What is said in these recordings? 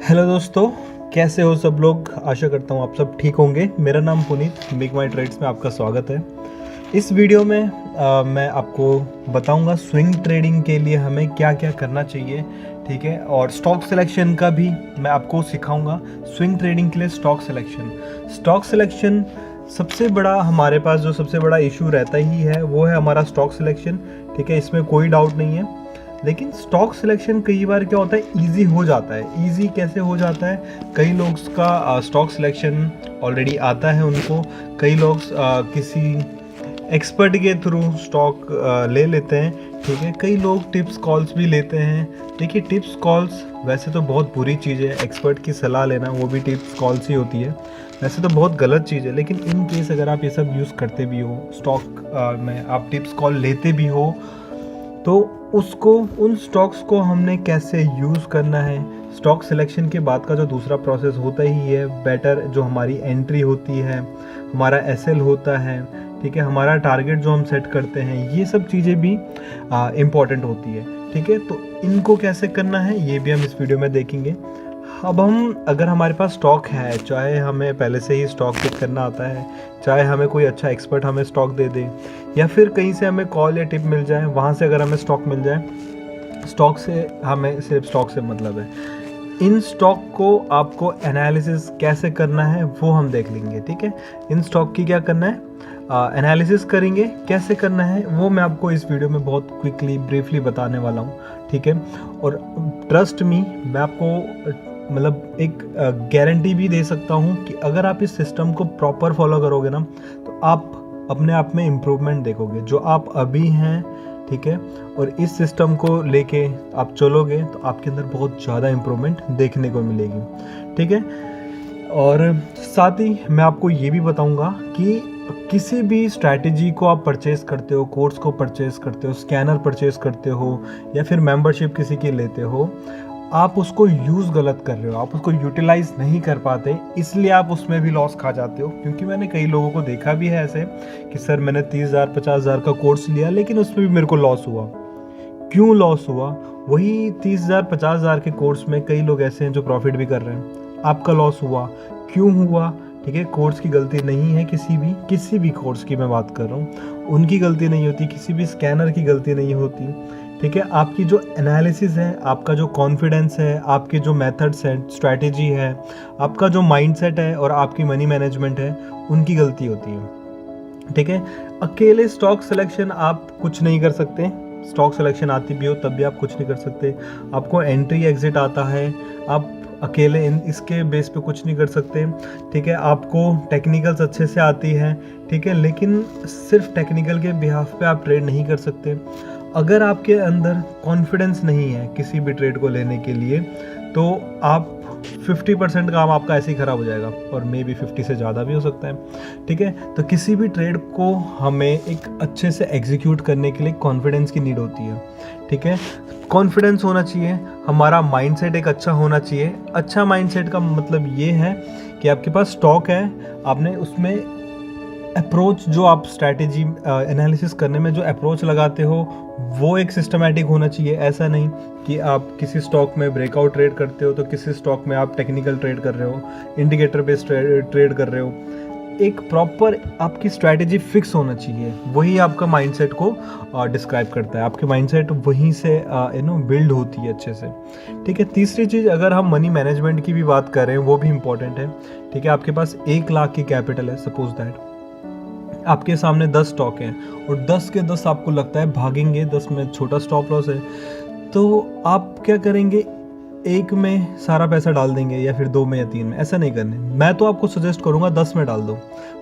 Hello दोस्तों, कैसे हो सब लोग। आशा करता हूँ आप सब ठीक होंगे। मेरा नाम पुनीत, मेक माई ट्रेड्स में आपका स्वागत है। इस वीडियो में मैं आपको बताऊंगा स्विंग ट्रेडिंग के लिए हमें क्या क्या करना चाहिए, ठीक है। और स्टॉक सिलेक्शन का भी मैं आपको सिखाऊंगा। स्विंग ट्रेडिंग के लिए स्टॉक सिलेक्शन सबसे बड़ा हमारे पास जो सबसे बड़ा इशू रहता ही है वो है हमारा स्टॉक सिलेक्शन, ठीक है। इसमें कोई डाउट नहीं है। लेकिन स्टॉक सिलेक्शन कई बार क्या होता है, इजी हो जाता है। इजी कैसे हो जाता है, कई लोग का स्टॉक सिलेक्शन ऑलरेडी आता है उनको। कई लोग किसी एक्सपर्ट के थ्रू स्टॉक ले लेते हैं, ठीक है। कई लोग टिप्स कॉल्स भी लेते हैं। देखिए, टिप्स कॉल्स वैसे तो बहुत बुरी चीज़ है। एक्सपर्ट की सलाह लेना वो भी टिप्स कॉल्स ही होती है। वैसे तो बहुत गलत चीज़ है, लेकिन इन केस अगर आप ये सब यूज़ करते भी हो, स्टॉक में आप टिप्स कॉल लेते भी हो, तो उन स्टॉक्स को हमने कैसे यूज़ करना है। स्टॉक सिलेक्शन के बाद का जो दूसरा प्रोसेस होता ही है, बेटर जो हमारी एंट्री होती है, हमारा एसएल होता है, ठीक है, हमारा टारगेट जो हम सेट करते हैं, ये सब चीज़ें भी इम्पॉर्टेंट होती है, ठीक है। तो इनको कैसे करना है ये भी हम इस वीडियो में देखेंगे। अब अगर हमारे पास स्टॉक है, चाहे हमें पहले से ही स्टॉक पिक करना आता है, चाहे हमें कोई अच्छा एक्सपर्ट हमें स्टॉक दे दे, या फिर कहीं से हमें कॉल या टिप मिल जाए, वहाँ से अगर हमें स्टॉक मिल जाए, स्टॉक से हमें सिर्फ स्टॉक से मतलब है। इन स्टॉक को आपको एनालिसिस कैसे करना है वो हम देख लेंगे, ठीक है। इन स्टॉक की क्या करना है, एनालिसिस करेंगे, कैसे करना है वो मैं आपको इस वीडियो में बहुत क्विकली ब्रीफली बताने वाला हूँ, ठीक है। और ट्रस्ट मी, मैं आपको मतलब एक गारंटी भी दे सकता हूँ कि अगर आप इस सिस्टम को प्रॉपर फॉलो करोगे ना, तो आप अपने आप में इम्प्रूवमेंट देखोगे जो आप अभी हैं, ठीक है। और इस सिस्टम को लेके आप चलोगे तो आपके अंदर बहुत ज़्यादा इम्प्रूवमेंट देखने को मिलेगी, ठीक है। और साथ ही मैं आपको ये भी बताऊंगा कि किसी भी स्ट्रैटेजी को आप परचेज़ करते हो, कोर्स को परचेज़ करते हो, स्कैनर परचेज़ करते हो, या फिर मेंबरशिप किसी की लेते हो, आप उसको यूज़ गलत कर रहे हो, आप उसको यूटिलाइज़ नहीं कर पाते, इसलिए आप उसमें भी लॉस खा जाते हो। क्योंकि मैंने कई लोगों को देखा भी है ऐसे कि सर मैंने 30,000 50,000 का कोर्स लिया, लेकिन उसमें भी मेरे को लॉस हुआ। क्यों लॉस हुआ? वही 30,000 50,000 के कोर्स में कई लोग ऐसे हैं जो प्रॉफिट भी कर रहे हैं। आपका लॉस हुआ, क्यों हुआ? ठीक है, कोर्स की गलती नहीं है, किसी भी कोर्स की मैं बात कर रहा हूँ, उनकी गलती नहीं होती, किसी भी स्कैनर की गलती नहीं होती, ठीक है। आपकी जो एनालिसिस है, आपका जो कॉन्फिडेंस है, आपके जो मेथड्स हैं, स्ट्रैटेजी है, आपका जो माइंडसेट है और आपकी मनी मैनेजमेंट है, उनकी गलती होती है, ठीक है। अकेले स्टॉक सिलेक्शन आप कुछ नहीं कर सकते। स्टॉक सिलेक्शन आती भी हो तब भी आप कुछ नहीं कर सकते। आपको एंट्री एग्जिट आता है, आप अकेले इसके बेस पे कुछ नहीं कर सकते, ठीक है। आपको टेक्निकल्स अच्छे से आती है, ठीक है, लेकिन सिर्फ टेक्निकल के बिहाफ पे आप ट्रेड नहीं कर सकते। अगर आपके अंदर कॉन्फिडेंस नहीं है किसी भी ट्रेड को लेने के लिए, तो आप 50% काम आपका ऐसे ही ख़राब हो जाएगा, और मे बी 50 से ज़्यादा भी हो सकता है, ठीक है। तो किसी भी ट्रेड को हमें एक अच्छे से एग्जीक्यूट करने के लिए कॉन्फिडेंस की नीड होती है, ठीक है। कॉन्फिडेंस होना चाहिए, हमारा माइंडसेट एक अच्छा होना चाहिए। अच्छा माइंडसेट का मतलब ये है कि आपके पास स्टॉक है, आपने उसमें अप्रोच जो आप स्ट्रैटेजी एनालिसिस करने में जो अप्रोच लगाते हो वो एक सिस्टमैटिक होना चाहिए। ऐसा नहीं कि आप किसी स्टॉक में ब्रेकआउट ट्रेड करते हो तो किसी स्टॉक में आप टेक्निकल ट्रेड कर रहे हो, इंडिकेटर बेस्ड ट्रेड कर रहे हो। एक प्रॉपर आपकी स्ट्रैटेजी फिक्स होना चाहिए, वही आपका माइंडसेट को डिस्क्राइब करता है। आपकी माइंडसेट वहीं से बिल्ड होती है अच्छे से, ठीक है। तीसरी चीज़, अगर हम मनी मैनेजमेंट की भी बात कर रहे हैं, वो भी इंपॉर्टेंट है, ठीक है। आपके पास 1 लाख की कैपिटल है, सपोज दैट आपके सामने 10 स्टॉक हैं और 10 के 10 आपको लगता है भागेंगे, 10 में छोटा स्टॉप लॉस है, तो आप क्या करेंगे, एक में सारा पैसा डाल देंगे या फिर 2 में या 3 में। ऐसा नहीं करने। मैं तो आपको सजेस्ट करूंगा 10 में डाल दो,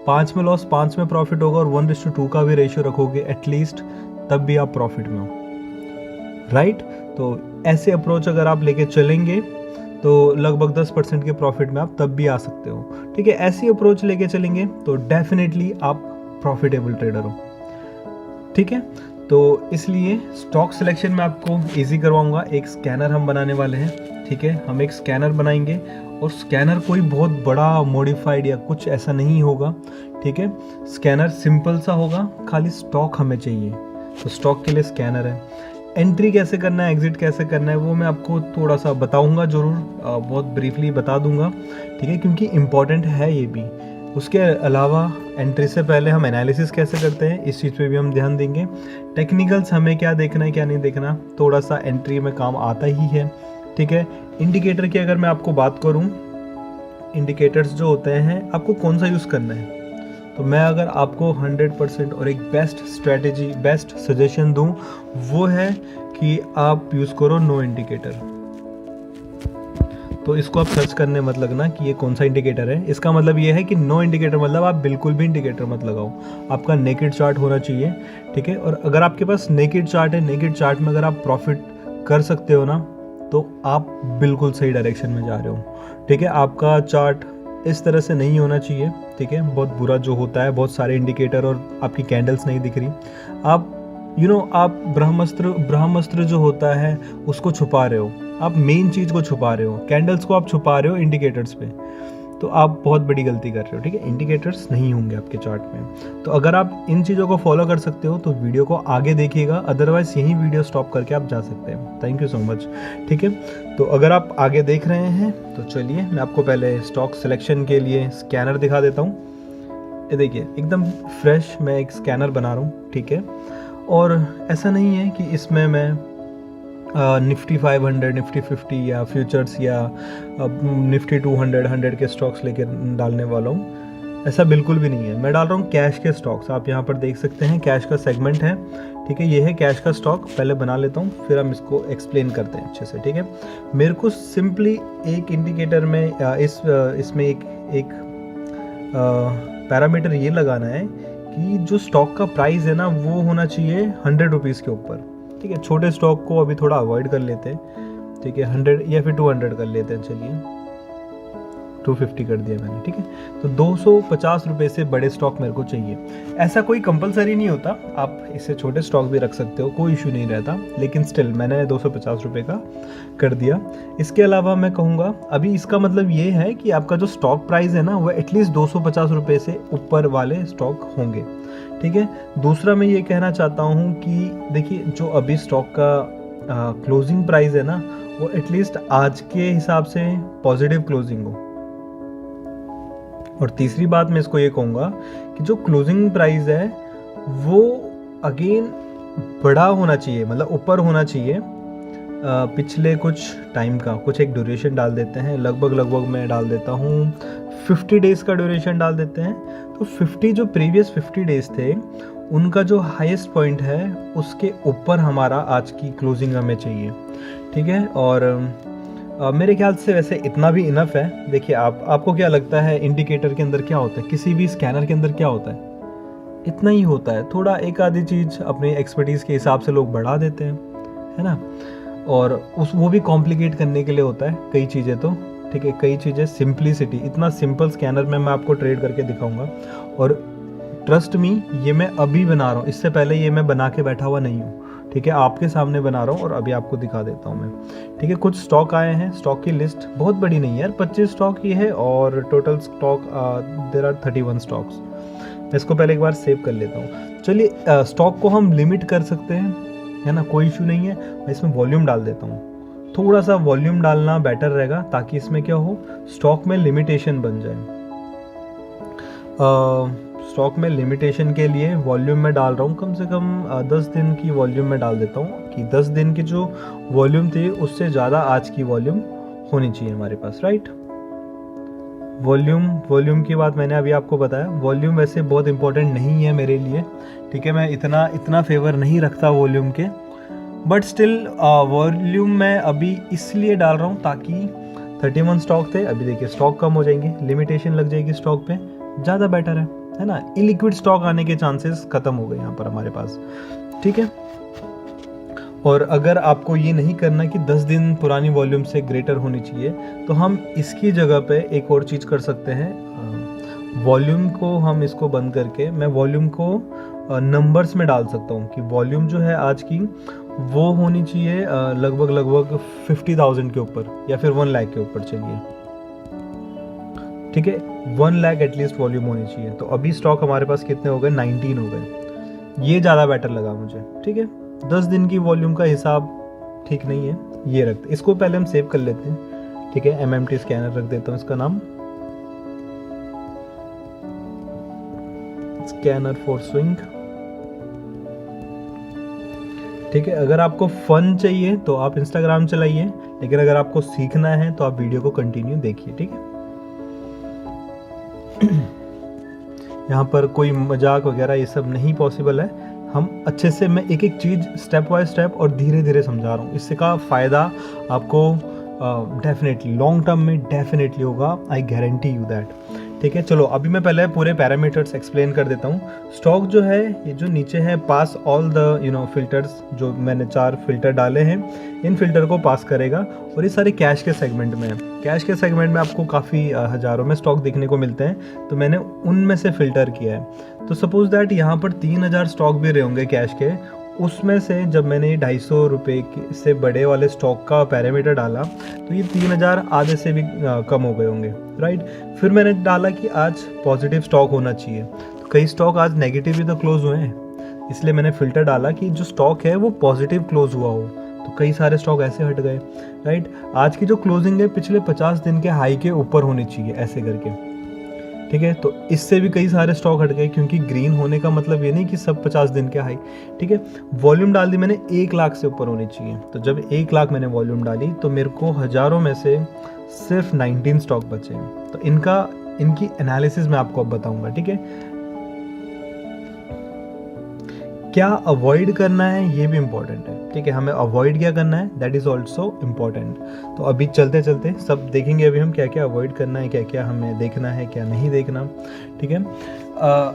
5 में लॉस 5 में प्रॉफिट होगा, और 1:2 का भी रेशियो रखोगे एटलीस्ट, तब भी आप प्रॉफिट में हो, राइट। तो ऐसे अप्रोच अगर आप लेके चलेंगे तो लगभग 10% के प्रॉफिट में आप तब भी आ सकते हो, ठीक है। ऐसी अप्रोच लेके चलेंगे तो डेफिनेटली आप प्रॉफिटेबल ट्रेडर हो, ठीक है। तो इसलिए स्टॉक सिलेक्शन में आपको इजी करवाऊंगा। एक स्कैनर हम बनाने वाले हैं, ठीक है। हम एक स्कैनर बनाएंगे, और स्कैनर कोई बहुत बड़ा मॉडिफाइड या कुछ ऐसा नहीं होगा, ठीक है। स्कैनर सिंपल सा होगा, खाली स्टॉक हमें चाहिए, तो स्टॉक के लिए स्कैनर है। एंट्री कैसे करना है, एग्जिट कैसे करना है, वो मैं आपको थोड़ा सा बताऊंगा ज़रूर, बहुत ब्रीफली बता दूंगा, ठीक है, क्योंकि इम्पॉर्टेंट है ये भी। उसके अलावा एंट्री से पहले हम एनालिसिस कैसे करते हैं इस चीज़ पे भी हम ध्यान देंगे। टेक्निकल्स हमें क्या देखना है क्या नहीं देखना, थोड़ा सा एंट्री में काम आता ही है, ठीक है। इंडिकेटर की अगर मैं आपको बात करूँ, इंडिकेटर्स जो होते हैं आपको कौन सा यूज़ करना है, तो मैं अगर आपको 100% और एक बेस्ट स्ट्रेटेजी, बेस्ट सजेशन दूं, वो है कि आप यूज़ करो नो इंडिकेटर। तो इसको आप सर्च करने मत लगना कि ये कौन सा इंडिकेटर है। इसका मतलब ये है कि नो इंडिकेटर मतलब आप बिल्कुल भी इंडिकेटर मत लगाओ, आपका नेकेड चार्ट होना चाहिए, ठीक है। और अगर आपके पास नेकेड चार्ट है, नेकेड चार्ट में अगर आप प्रॉफिट कर सकते हो ना, तो आप बिल्कुल सही डायरेक्शन में जा रहे हो, ठीक है। आपका चार्ट इस तरह से नहीं होना चाहिए, ठीक है। बहुत बुरा जो होता है, बहुत सारे इंडिकेटर और आपकी कैंडल्स नहीं दिख रही, आप आप ब्रह्मास्त्र जो होता है उसको छुपा रहे हो, आप मेन चीज़ को छुपा रहे हो, कैंडल्स को आप छुपा रहे हो इंडिकेटर्स पे, तो आप बहुत बड़ी गलती कर रहे हो, ठीक है। इंडिकेटर्स नहीं होंगे आपके चार्ट में। तो अगर आप इन चीज़ों को फॉलो कर सकते हो तो वीडियो को आगे देखिएगा, अदरवाइज यही वीडियो स्टॉप करके आप जा सकते हैं। थैंक यू सो मच, ठीक है। तो अगर आप आगे देख रहे हैं तो चलिए मैं आपको पहले स्टॉक सिलेक्शन के लिए स्कैनर दिखा देता हूँ। ये देखिए एकदम फ्रेश मैं एक स्कैनर बना रहा हूँ, ठीक है। और ऐसा नहीं है कि इसमें मैं निफ्टी 500, निफ्टी 50 या फ्यूचर्स या निफ्टी 200, 100 के स्टॉक्स लेके डालने वाला हूँ, ऐसा बिल्कुल भी नहीं है। मैं डाल रहा हूँ कैश के स्टॉक्स, आप यहाँ पर देख सकते हैं कैश का सेगमेंट है, ठीक है। ये है कैश का स्टॉक, पहले बना लेता हूँ फिर हम इसको एक्सप्लेन करते हैं अच्छे से, ठीक है। मेरे को सिंपली एक इंडिकेटर में इसमें एक पैरामीटर ये लगाना है कि जो स्टॉक का प्राइस है ना वो होना चाहिए 100 रुपीज़ के ऊपर, ठीक है। छोटे स्टॉक को अभी थोड़ा अवॉइड कर लेते हैं, ठीक है। 100 या फिर 200 कर लेते हैं, चलिए 250 कर दिया मैंने, ठीक है। तो 250 रुपये से बड़े स्टॉक मेरे को चाहिए। ऐसा कोई कंपलसरी नहीं होता, आप इससे छोटे स्टॉक भी रख सकते हो, कोई इशू नहीं रहता, लेकिन स्टिल मैंने 250 रुपये का कर दिया। इसके अलावा मैं कहूँगा अभी इसका मतलब ये है कि आपका जो स्टॉक प्राइस है ना वो एटलीस्ट 250 रुपये से ऊपर वाले स्टॉक होंगे, ठीक है। दूसरा मैं ये कहना चाहता हूँ कि देखिए जो अभी स्टॉक का क्लोजिंग प्राइस है ना वो एटलीस्ट आज के हिसाब से पॉजिटिव क्लोजिंग हो। और तीसरी बात मैं इसको ये कहूँगा कि जो क्लोजिंग प्राइस है वो अगेन बड़ा होना चाहिए, मतलब ऊपर होना चाहिए पिछले कुछ टाइम का। कुछ एक ड्यूरेशन डाल देते हैं, लगभग मैं डाल देता हूँ 50 डेज़ का ड्यूरेशन डाल देते हैं। तो 50 जो प्रीवियस 50 डेज़ थे उनका जो हाईएस्ट पॉइंट है उसके ऊपर हमारा आज की क्लोजिंग हमें चाहिए, ठीक है। और मेरे ख्याल से वैसे इतना भी इनफ है। देखिए आपको क्या लगता है इंडिकेटर के अंदर क्या होता है, किसी भी स्कैनर के अंदर क्या होता है, इतना ही होता है। थोड़ा एक आधी चीज़ अपनी एक्सपर्टीज़ के हिसाब से लोग बढ़ा देते हैं, है ना। और वो भी कॉम्प्लिकेट करने के लिए होता है कई चीज़ें, तो ठीक है। कई चीज़ें सिंप्लिसिटी, इतना सिंपल स्कैनर में मैं आपको ट्रेड करके दिखाऊंगा। और ट्रस्ट मी ये मैं अभी बना रहा हूँ, इससे पहले ये मैं बना के बैठा हुआ नहीं हूँ, ठीक है। आपके सामने बना रहा हूँ और अभी आपको दिखा देता हूँ मैं, ठीक है। कुछ स्टॉक आए हैं, स्टॉक की लिस्ट बहुत बड़ी नहीं है यार, 25 स्टॉक ही है और total stock there are 31 stocks. मैं इसको पहले एक बार सेव कर लेता हूँ। चलिए स्टॉक को हम लिमिट कर सकते हैं, है ना, कोई इशू नहीं है। मैं इसमें वॉल्यूम डाल देता हूँ, थोड़ा सा वॉल्यूम डालना बेटर रहेगा ताकि इसमें क्या हो, स्टॉक में लिमिटेशन बन जाए। स्टॉक में लिमिटेशन के लिए वॉल्यूम में डाल रहा हूँ कम से कम 10 दिन की वॉल्यूम में डाल देता हूँ कि 10 दिन की जो वॉल्यूम थी उससे ज़्यादा आज की वॉल्यूम होनी चाहिए हमारे पास, राइट। वॉल्यूम की बात मैंने अभी आपको बताया। वॉल्यूम वैसे बहुत इंपॉर्टेंट नहीं है मेरे लिए, ठीक है। मैं इतना फेवर नहीं रखता वॉल्यूम के, बट स्टिल वॉल्यूम मैं अभी इसलिए डाल रहा हूँ ताकि 31 स्टॉक थे, अभी देखिए स्टॉक कम हो जाएंगे, लिमिटेशन लग जाएगी स्टॉक पे, ज़्यादा बेटर है ना। इलिक्विड स्टॉक आने के चांसेस ख़त्म हो गए यहाँ पर हमारे पास, ठीक है। और अगर आपको ये नहीं करना कि 10 दिन पुरानी वॉल्यूम से ग्रेटर होनी चाहिए, तो हम इसकी जगह पे एक और चीज़ कर सकते हैं। वॉल्यूम को हम इसको बंद करके मैं वॉल्यूम को नंबर्स में डाल सकता हूँ कि वॉल्यूम जो है आज की वो होनी चाहिए लगभग 50,000 के ऊपर या फिर 1 लाख के ऊपर, चलिए ठीक है। 1 लाख एटलीस्ट वॉल्यूम होनी चाहिए। तो अभी स्टॉक हमारे पास कितने हो गए, 19 हो गए। ये ज़्यादा बेटर लगा मुझे, ठीक है। 10 दिन की वॉल्यूम का हिसाब ठीक नहीं है, ये रखते। इसको पहले हम सेव कर लेते हैं, ठीक है। MMT स्कैनर रख देता हूँ इसका नाम, स्कैनर फॉर स्विंग, ठीक है। अगर आपको फन चाहिए तो आप इंस्टाग्राम चलाइए, लेकिन अगर आपको सीखना है तो आप वीडियो को कंटिन्यू देखिए, ठीक है। यहाँ पर कोई मजाक वगैरह ये सब नहीं पॉसिबल है। हम अच्छे से, मैं एक एक चीज़ स्टेप बाय स्टेप और धीरे धीरे समझा रहा हूँ। इससे का फ़ायदा आपको डेफिनेटली लॉन्ग टर्म में डेफिनेटली होगा, आई गारंटी यू दैट, ठीक है। चलो अभी मैं पहले पूरे पैरामीटर्स एक्सप्लेन कर देता हूँ। स्टॉक जो है, ये जो नीचे है, पास ऑल द फिल्टर्स, जो मैंने 4 फिल्टर डाले हैं, इन फिल्टर को पास करेगा। और ये सारे कैश के सेगमेंट में है। कैश के सेगमेंट में आपको काफ़ी हज़ारों में स्टॉक देखने को मिलते हैं, तो मैंने उनमें से फ़िल्टर किया है। तो सपोज़ दैट यहाँ पर 3000 स्टॉक भी रहे होंगे कैश के, उसमें से जब मैंने 250 रुपये से बड़े वाले स्टॉक का पैरामीटर डाला तो ये 3000 आधे से भी कम हो गए होंगे, राइट। फिर मैंने डाला कि आज पॉजिटिव स्टॉक होना चाहिए, तो कई स्टॉक आज नेगेटिव भी तो क्लोज हुए हैं, इसलिए मैंने फ़िल्टर डाला कि जो स्टॉक है वो पॉजिटिव क्लोज हुआ हो, तो कई सारे स्टॉक ऐसे हट गए, राइट। आज की जो क्लोजिंग है पिछले 50 दिन के हाई के ऊपर होनी चाहिए, ऐसे करके, ठीक है। तो इससे भी कई सारे स्टॉक हट गए, क्योंकि ग्रीन होने का मतलब ये नहीं कि सब 50 दिन के हाई, ठीक है। वॉल्यूम डाल दी मैंने 1 लाख से ऊपर होनी चाहिए, तो जब 1 लाख मैंने वॉल्यूम डाली तो मेरे को हज़ारों में से सिर्फ 19 स्टॉक बचे। तो इनकी एनालिसिस मैं आपको अब बताऊंगा, ठीक है। क्या अवॉइड करना है ये भी इम्पॉर्टेंट है, ठीक है। हमें अवॉइड क्या करना है, दैट इज़ ऑल्सो इम्पॉर्टेंट। तो अभी चलते चलते सब देखेंगे अभी हम क्या क्या अवॉइड करना है, क्या क्या हमें देखना है, क्या नहीं देखना, ठीक है।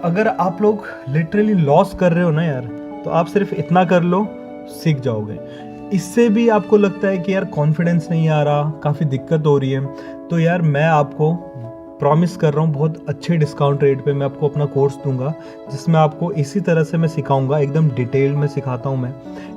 अगर आप लोग लिटरली लॉस कर रहे हो ना यार, तो आप सिर्फ इतना कर लो, सीख जाओगे। इससे भी आपको लगता है कि यार कॉन्फिडेंस नहीं आ रहा, काफ़ी दिक्कत हो रही है, तो यार मैं आपको प्रॉमिस कर रहा हूँ बहुत अच्छे डिस्काउंट रेट पे मैं आपको अपना कोर्स दूंगा, जिसमें आपको इसी तरह से मैं सिखाऊंगा, एकदम डिटेल में सिखाता हूँ मैं,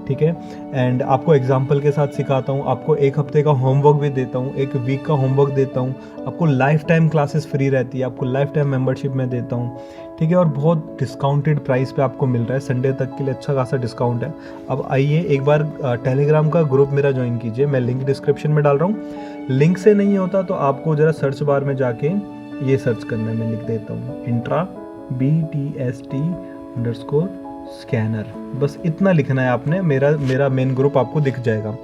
ठीक है। एंड आपको एग्जांपल के साथ सिखाता हूँ, आपको 1 हफ्ते का होमवर्क भी देता हूँ, 1 वीक का होमवर्क देता हूँ, आपको लाइफ टाइम क्लासेस फ्री रहती है, आपको लाइफ टाइम मेंबरशिप में देता हूँ, ठीक है। और बहुत डिस्काउंटेड प्राइस पे आपको मिल रहा है, संडे तक के लिए अच्छा खासा डिस्काउंट है। अब आइए एक बार टेलीग्राम का ग्रुप मेरा ज्वाइन कीजिए, मैं लिंक डिस्क्रिप्शन में डाल रहा हूँ। लिंक से नहीं होता तो आपको ज़रा सर्च बार में जाके ये सर्च करना है, मैं लिख देता हूँ इंट्रा BTST_ स्कैनर, बस इतना लिखना है आपने, मेरा मेन ग्रुप आपको दिख जाएगा,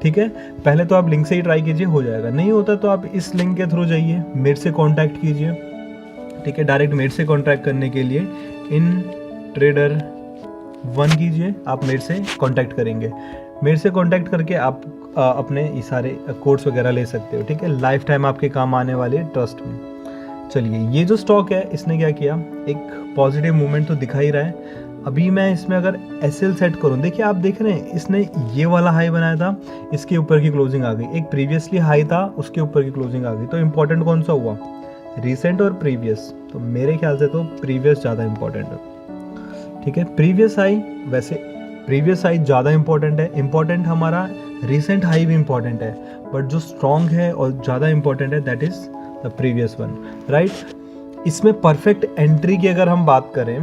ठीक है। पहले तो आप लिंक से ही ट्राई कीजिए, हो जाएगा। नहीं होता तो आप इस लिंक के थ्रू जाइए, मेरे से कांटेक्ट कीजिए, ठीक है। डायरेक्ट मेरे से कांटेक्ट करने के लिए InTrader 1 कीजिए, आप मेरे से कांटेक्ट करेंगे, मेरे से कांटेक्ट करके आप अपने ये सारे कोर्स वगैरह ले सकते हो, ठीक है। लाइफ टाइम आपके काम आने वाले, ट्रस्ट में। चलिए, ये जो स्टॉक है इसने क्या किया, एक पॉजिटिव मूवमेंट तो दिखा ही रहा है। अभी मैं इसमें अगर SL सेट करूं, देखिए आप देख रहे हैं इसने ये वाला हाई बनाया था, इसके ऊपर की क्लोजिंग आ गई, एक प्रीवियसली हाई था उसके ऊपर की क्लोजिंग आ गई, तो इम्पोर्टेंट कौन सा हुआ, रिसेंट और प्रीवियस। तो मेरे ख्याल से तो प्रीवियस ज़्यादा इंपॉर्टेंट है, ठीक है। प्रीवियस हाई, वैसे प्रीवियस हाई ज़्यादा इंपॉर्टेंट है, इंपॉर्टेंट हमारा रिसेंट हाई भी इंपॉर्टेंट है, बट जो स्ट्रॉन्ग है और ज़्यादा इंपॉर्टेंट है that is the previous one, right. इसमें परफेक्ट एंट्री की अगर हम बात करें,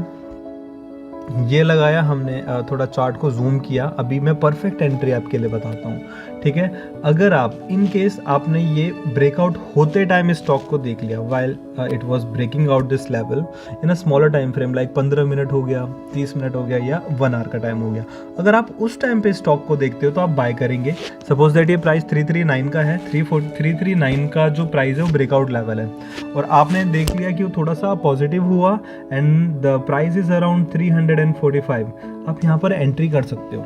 ये लगाया हमने, थोड़ा चार्ट को जूम किया, अभी मैं परफेक्ट एंट्री आपके लिए बताता हूँ, ठीक है। अगर आप इन केस आपने ये ब्रेकआउट होते टाइम इस स्टॉक को देख लिया, while it was breaking out this level in a smaller time frame, like 15 minute हो गया, 30 मिनट हो गया, या 1 आवर का टाइम हो गया, अगर आप उस टाइम पे स्टॉक को देखते हो तो आप बाय करेंगे। सपोज दैट ये प्राइस 339 का है, 339 का जो प्राइस है वो ब्रेकआउट लेवल है, और आपने देख लिया कि वो थोड़ा सा पॉजिटिव हुआ and the price is around 345, आप यहाँ पर एंट्री कर सकते हो,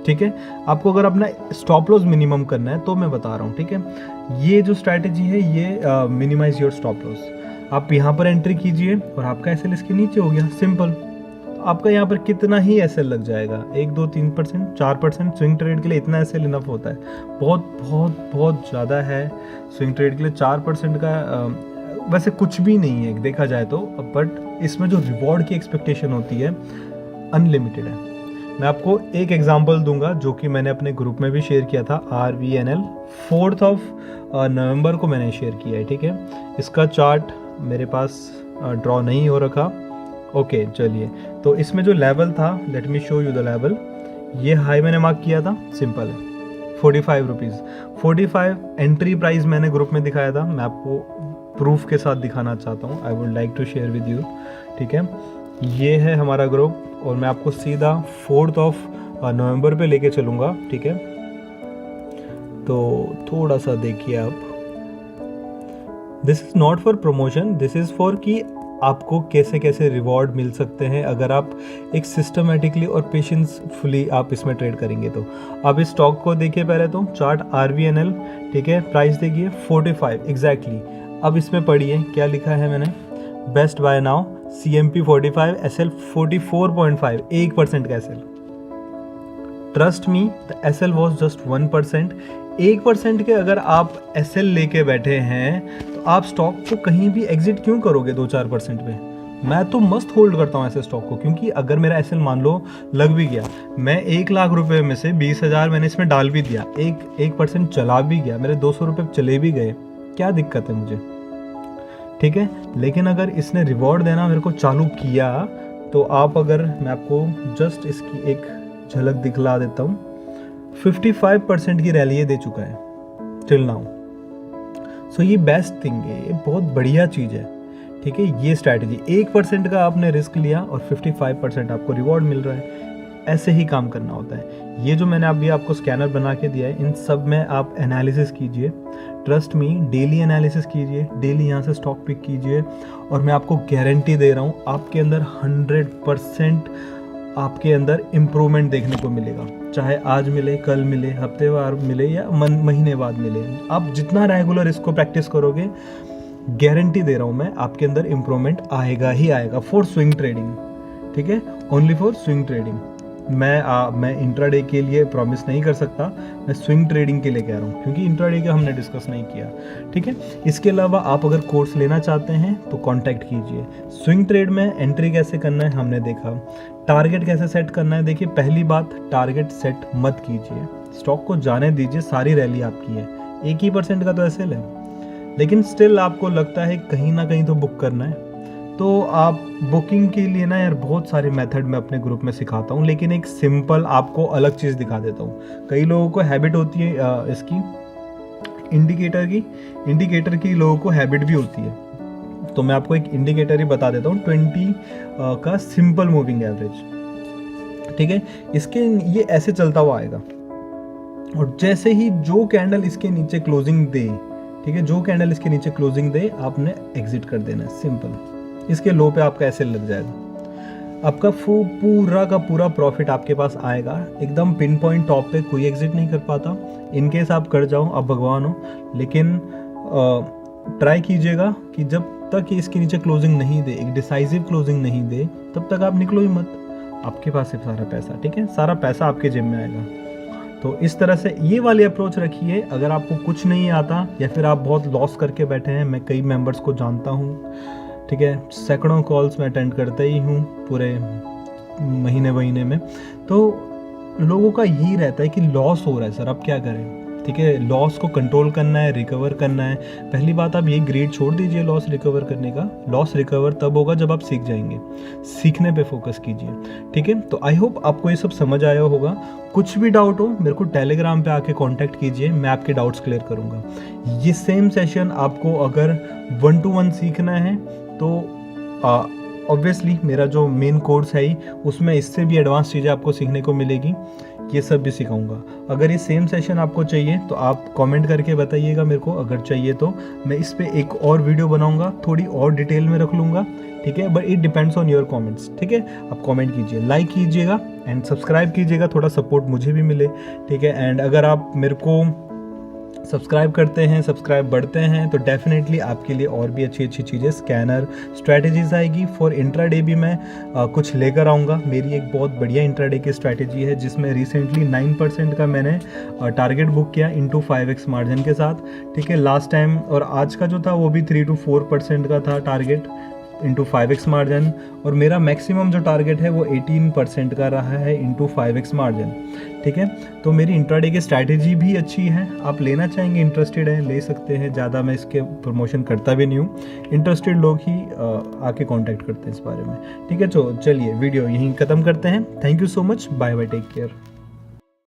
ठीक है। आपको अगर अपना स्टॉप लॉस मिनिमम करना है तो मैं बता रहा हूँ, ठीक है। ये जो स्ट्रैटेजी है ये मिनिमाइज योर स्टॉप लॉस, आप यहाँ पर एंट्री कीजिए और आपका SL इसके नीचे हो गया, सिंपल। तो आपका यहाँ पर कितना ही SL लग जाएगा, 1, 2, 3%, 4%, स्विंग ट्रेड के लिए इतना SL इनफ होता है, बहुत बहुत बहुत ज़्यादा है स्विंग ट्रेड के लिए। 4% का वैसे कुछ भी नहीं है देखा जाए तो, बट इसमें जो रिवॉर्ड की एक्सपेक्टेशन होती है अनलिमिटेड है। मैं आपको एक एग्जांपल दूंगा जो कि मैंने अपने ग्रुप में भी शेयर किया था, RVNL 4 नवंबर को मैंने शेयर किया है, ठीक है। इसका चार्ट मेरे पास ड्रॉ नहीं हो रखा, ओके। चलिए, तो इसमें जो लेवल था, let me show you the level, ये हाई मैंने मार्क किया था, सिंपल है, 45 रुपीज़। 45 एंट्री प्राइस मैंने ग्रुप में दिखाया था, मैं आपको प्रूफ के साथ दिखाना चाहता हूँ, I would like to share with you. ठीक है, ये है हमारा ग्रुप और मैं आपको सीधा 4 नवंबर पे लेके चलूँगा। ठीक है, तो थोड़ा सा देखिए आप, this is not for promotion, this is for कि आपको कैसे कैसे रिवॉर्ड मिल सकते हैं अगर आप एक सिस्टमेटिकली और पेशेंसफुली आप इसमें ट्रेड करेंगे। तो आप इस स्टॉक को देखिए पहले तो, चार्ट RVNL। ठीक है, प्राइस देखिए 45 एग्जैक्टली। अब इसमें पढ़िए क्या लिखा है मैंने, best buy now CMP 45, SL 44.5, 1% का SL। Trust me the SL was just 1%। 1% के अगर आप SL लेके बैठे हैं तो आप स्टॉक को कहीं भी एग्जिट क्यों करोगे 2-4% पे? मैं तो मस्त होल्ड करता हूँ ऐसे स्टॉक को, क्योंकि अगर मेरा SL मान लो लग भी गया, मैं 1 लाख रुपए में से 20,000 मैंने इसमें डाल भी दिया, 1% चला भी गया, मेरे 200 रुपये चले भी गए, क्या दिक्कत है मुझे? ठीक है, लेकिन अगर इसने रिवॉर्ड देना मेरे को चालू किया तो आप, अगर मैं आपको जस्ट इसकी एक झलक दिखला देता हूँ, 55% की रैली ये दे चुका है टिल नाउ। सो ये बेस्ट थिंग है, ये बहुत बढ़िया चीज़ है। ठीक है, ये स्ट्रैटेजी, 1% का आपने रिस्क लिया और 55% आपको रिवॉर्ड मिल रहा है, ऐसे ही काम करना होता है। ये जो मैंने अभी आपको स्कैनर बना के दिया है, इन सब में आप एनालिसिस कीजिए, ट्रस्ट मी, डेली एनालिसिस कीजिए, डेली यहाँ से स्टॉक पिक कीजिए, और मैं आपको गारंटी दे रहा हूँ आपके अंदर 100% आपके अंदर इम्प्रूवमेंट देखने को मिलेगा। चाहे आज मिले, कल मिले, हफ्तेवार मिले या महीने बाद मिले, आप जितना रेगुलर इसको प्रैक्टिस करोगे, गारंटी दे रहा हूँ मैं, आपके अंदर इम्प्रूवमेंट आएगा ही आएगा फॉर स्विंग ट्रेडिंग। ठीक है, ओनली फॉर स्विंग ट्रेडिंग। मैं इंट्राडे के लिए प्रॉमिस नहीं कर सकता, मैं स्विंग ट्रेडिंग के लिए कह रहा हूँ, क्योंकि इंट्राडे का हमने डिस्कस नहीं किया। ठीक है, इसके अलावा आप अगर कोर्स लेना चाहते हैं तो कांटेक्ट कीजिए। स्विंग ट्रेड में एंट्री कैसे करना है हमने देखा, टारगेट कैसे सेट करना है। देखिए, पहली बात, टारगेट सेट मत कीजिए, स्टॉक को जाने दीजिए, सारी रैली आपकी है, 1% का तो SL है, लेकिन स्टिल आपको लगता है कहीं ना कहीं तो बुक करना है, तो आप बुकिंग के लिए ना यार बहुत सारे मेथड मैं अपने ग्रुप में सिखाता हूँ, लेकिन एक सिंपल आपको अलग चीज़ दिखा देता हूँ। कई लोगों को हैबिट होती है इसकी इंडिकेटर की लोगों को हैबिट भी होती है, तो मैं आपको एक इंडिकेटर ही बता देता हूँ, 20 का सिंपल मूविंग एवरेज। ठीक है, इसके ये ऐसे चलता हुआ आएगा, और जैसे ही जो कैंडल इसके नीचे क्लोजिंग दे, ठीक है, जो कैंडल इसके नीचे क्लोजिंग दे, आपने एग्जिट कर देना है, सिंपल। इसके लो पे आपका ऐसे लग जाएगा, आपका पूरा का पूरा प्रॉफिट आपके पास आएगा, एकदम पिन पॉइंट टॉप पे, कोई एग्जिट नहीं कर पाता। इनकेस आप कर जाओ, आप भगवान हो, लेकिन ट्राई कीजिएगा कि जब तक ये इसके नीचे क्लोजिंग नहीं दे, एक डिसाइसिव क्लोजिंग नहीं दे, तब तक आप निकलो ही मत, आपके पास है सारा पैसा। ठीक है, सारा पैसा आपके जेब में आएगा। तो इस तरह से ये वाली अप्रोच रखिए। अगर आपको कुछ नहीं आता या फिर आप बहुत लॉस करके बैठे हैं, मैं कई मेंबर्स को जानता हूँ, ठीक है, सैकड़ों कॉल्स मैं अटेंड करता ही हूँ पूरे महीने में, तो लोगों का यही रहता है कि लॉस हो रहा है सर, अब क्या करें। ठीक है, लॉस को कंट्रोल करना है, रिकवर करना है। पहली बात, आप ये ग्रेड छोड़ दीजिए लॉस रिकवर करने का, लॉस रिकवर तब होगा जब आप सीख जाएंगे, सीखने पे फोकस कीजिए। ठीक है, तो आई होप आपको ये सब समझ आया होगा। कुछ भी डाउट हो मेरे को टेलीग्राम पे आके कांटेक्ट कीजिए, मैं आपके डाउट्स क्लियर करूँगा। ये सेम सेशन आपको अगर 1-to-1 सीखना है तो ऑब्वियसली मेरा जो मेन कोर्स है ही, उसमें इससे भी एडवांस चीज़ें आपको सीखने को मिलेगी, ये सब भी सिखाऊंगा। अगर ये सेम सेशन आपको चाहिए तो आप कमेंट करके बताइएगा मेरे को, अगर चाहिए तो मैं इस पे एक और वीडियो बनाऊंगा, थोड़ी और डिटेल में रख लूँगा। ठीक है, but it depends on your comments. ठीक है, आप कमेंट कीजिए, लाइक कीजिएगा एंड सब्सक्राइब कीजिएगा, थोड़ा सपोर्ट मुझे भी मिले। ठीक है, एंड अगर आप मेरे को सब्सक्राइब करते हैं, सब्सक्राइब बढ़ते हैं, तो डेफिनेटली आपके लिए और भी अच्छी अच्छी चीज़ें, स्कैनर, स्ट्रैटेजीज आएगी। फॉर इंट्राडे भी मैं कुछ लेकर आऊँगा। मेरी एक बहुत बढ़िया इंट्राडे की स्ट्रैटेजी है, जिसमें रिसेंटली 9% का मैंने टारगेट बुक किया इनटू 5x मार्जिन के साथ। ठीक है, लास्ट टाइम और आज का जो था वो भी 3 to 4% का था टारगेट इंटू 5x मार्जिन, और मेरा मैक्सिमम जो टारगेट है वो 18% का रहा है इंटू 5x मार्जिन। ठीक है, तो मेरी इंट्राडे की स्ट्रैटेजी भी अच्छी है, आप लेना चाहेंगे, इंटरेस्टेड हैं, ले सकते हैं। ज़्यादा मैं इसके प्रमोशन करता भी नहीं हूँ, इंटरेस्टेड लोग ही आके कांटेक्ट करते हैं इस बारे में। ठीक है, तो चलिए वीडियो यहीं ख़त्म करते हैं। Thank you so much, bye bye, take care.